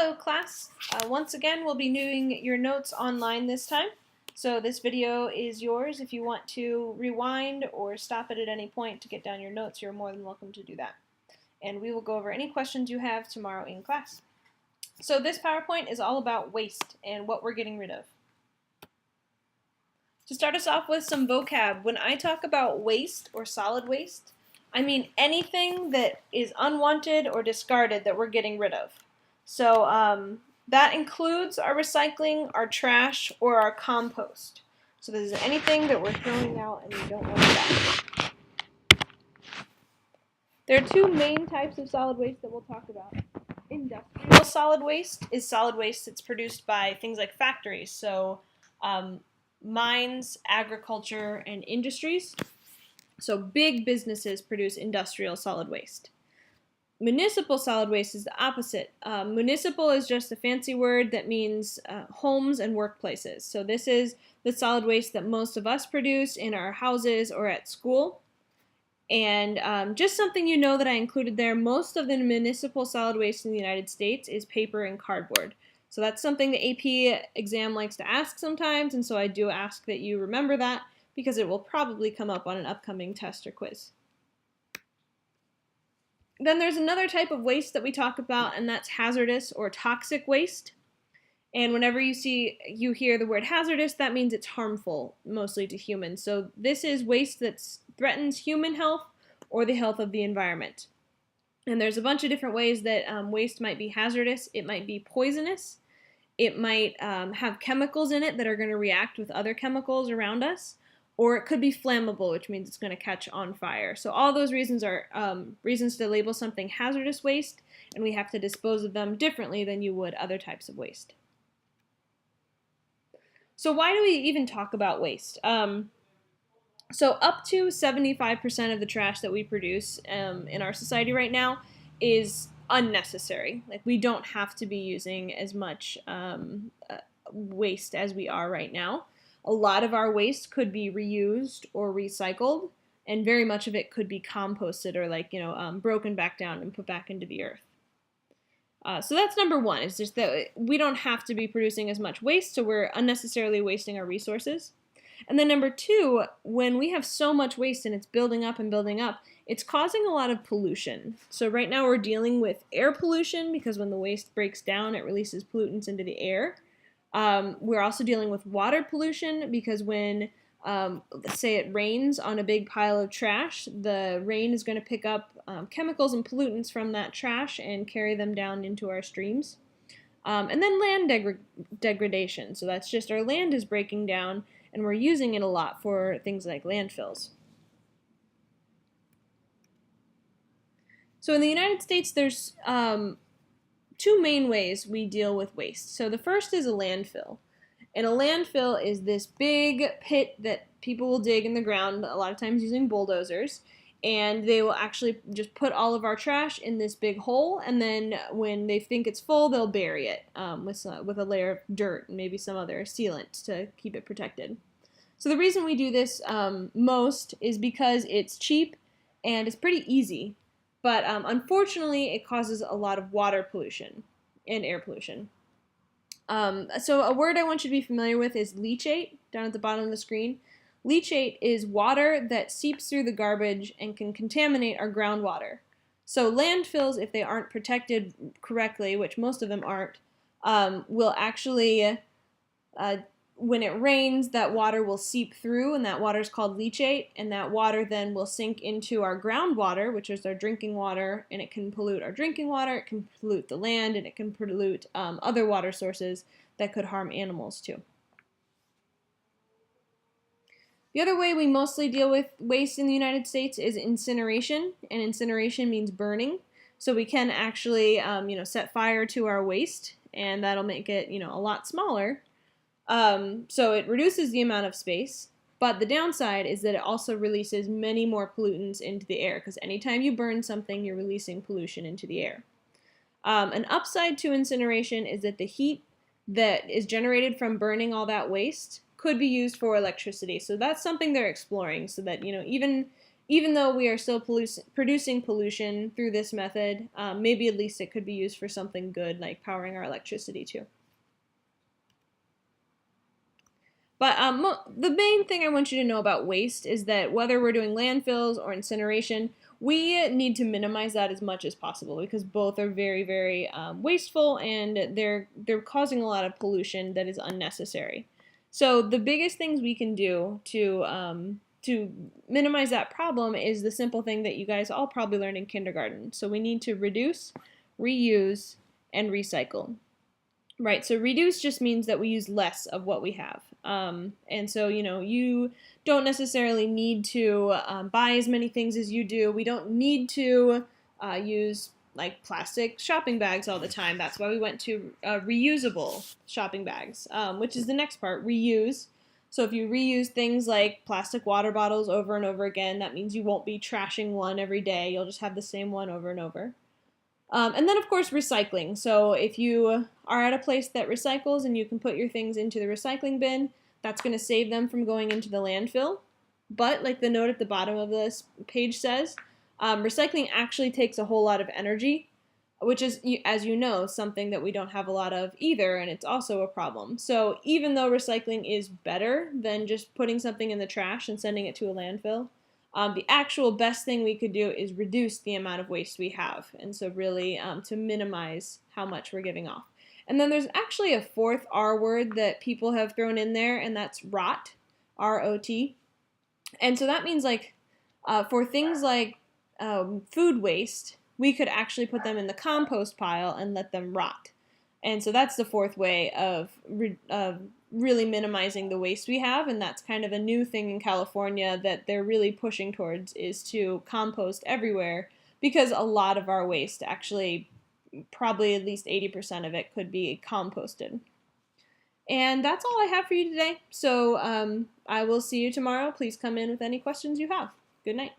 Hello class, once again we'll be doing your notes online this time. So this video is yours. If you want to rewind or stop it at any point to get down your notes, you're more than welcome to do that. And we will go over any questions you have tomorrow in class. So this PowerPoint is all about waste and what we're getting rid of. To start us off with some vocab, when I talk about waste or solid waste, I mean anything that is unwanted or discarded that we're getting rid of. So that includes our recycling, our trash, or our compost. So this is anything that we're throwing out and we don't want back. There are two main types of solid waste that we'll talk about. Industrial solid waste is solid waste that's produced by things like factories, so mines, agriculture, and industries. So big businesses produce industrial solid waste. Municipal solid waste is the opposite. Municipal is just a fancy word that means homes and workplaces. So this is the solid waste that most of us produce in our houses or at school. And just something you know that I included there, most of the municipal solid waste in the United States is paper and cardboard. So that's something the AP exam likes to ask sometimes, and so I do ask that you remember that because it will probably come up on an upcoming test or quiz. Then there's another type of waste that we talk about, and that's hazardous or toxic waste. And whenever you hear the word hazardous, that means it's harmful, mostly to humans. So this is waste that threatens human health or the health of the environment. And there's a bunch of different ways that waste might be hazardous. It might be poisonous. It might have chemicals in it that are going to react with other chemicals around us. Or it could be flammable, which means it's going to catch on fire. So all those reasons are reasons to label something hazardous waste, and we have to dispose of them differently than you would other types of waste. So why do we even talk about waste? So up to 75% of the trash that we produce in our society right now is unnecessary. Like, we don't have to be using as much waste as we are right now. A lot of our waste could be reused or recycled, and very much of it could be composted or broken back down and put back into the earth. So that's number one, is just that we don't have to be producing as much waste, so we're unnecessarily wasting our resources. And then number two, when we have so much waste and it's building up and building up, it's causing a lot of pollution. So right now we're dealing with air pollution because when the waste breaks down, it releases pollutants into the air. We're also dealing with water pollution because when, let's say it rains on a big pile of trash, the rain is going to pick up chemicals and pollutants from that trash and carry them down into our streams. And then land degradation. So that's just our land is breaking down and we're using it a lot for things like landfills. So in the United States, there's two main ways we deal with waste. So the first is a landfill. And a landfill is this big pit that people will dig in the ground, a lot of times using bulldozers, and they will actually just put all of our trash in this big hole, and then when they think it's full, they'll bury it with a layer of dirt and maybe some other sealant to keep it protected. So the reason we do this most is because it's cheap and it's pretty easy. But unfortunately, it causes a lot of water pollution and air pollution. So a word I want you to be familiar with is leachate, down at the bottom of the screen. Leachate is water that seeps through the garbage and can contaminate our groundwater. So landfills, if they aren't protected correctly, which most of them aren't, will actually when it rains, that water will seep through, and that water is called leachate, and that water then will sink into our groundwater, which is our drinking water, and it can pollute our drinking water, it can pollute the land, and it can pollute other water sources that could harm animals too. The other way we mostly deal with waste in the United States is incineration, and incineration means burning. So we can actually set fire to our waste, and that'll make it a lot smaller. So it reduces the amount of space, but the downside is that it also releases many more pollutants into the air, because anytime you burn something, you're releasing pollution into the air. An upside to incineration is that the heat that is generated from burning all that waste could be used for electricity. So that's something they're exploring, so that even even though we are still producing pollution through this method, maybe at least it could be used for something good, like powering our electricity too. But the main thing I want you to know about waste is that whether we're doing landfills or incineration, we need to minimize that as much as possible because both are very, very wasteful and they're causing a lot of pollution that is unnecessary. So the biggest things we can do to minimize that problem is the simple thing that you guys all probably learned in kindergarten. So we need to reduce, reuse, and recycle. Right, so reduce just means that we use less of what we have. And so, you don't necessarily need to buy as many things as you do. We don't need to use like plastic shopping bags all the time. That's why we went to reusable shopping bags, which is the next part, reuse. So if you reuse things like plastic water bottles over and over again, that means you won't be trashing one every day. You'll just have the same one over and over. And then, of course, recycling. So if you are at a place that recycles and you can put your things into the recycling bin, that's going to save them from going into the landfill. But like the note at the bottom of this page says, recycling actually takes a whole lot of energy, which is, as you know, something that we don't have a lot of either, and it's also a problem. So even though recycling is better than just putting something in the trash and sending it to a landfill, the actual best thing we could do is reduce the amount of waste we have, and so really to minimize how much we're giving off. And then there's actually a fourth R word that people have thrown in there, and that's rot, R-O-T. And so that means like for things like food waste, we could actually put them in the compost pile and let them rot. And so that's the fourth way of really minimizing the waste we have, and that's kind of a new thing in California that they're really pushing towards, is to compost everywhere, because a lot of our waste, actually probably at least 80% of it, could be composted. And that's all I have for you today. So I will see you tomorrow. Please come in with any questions you have. Good night.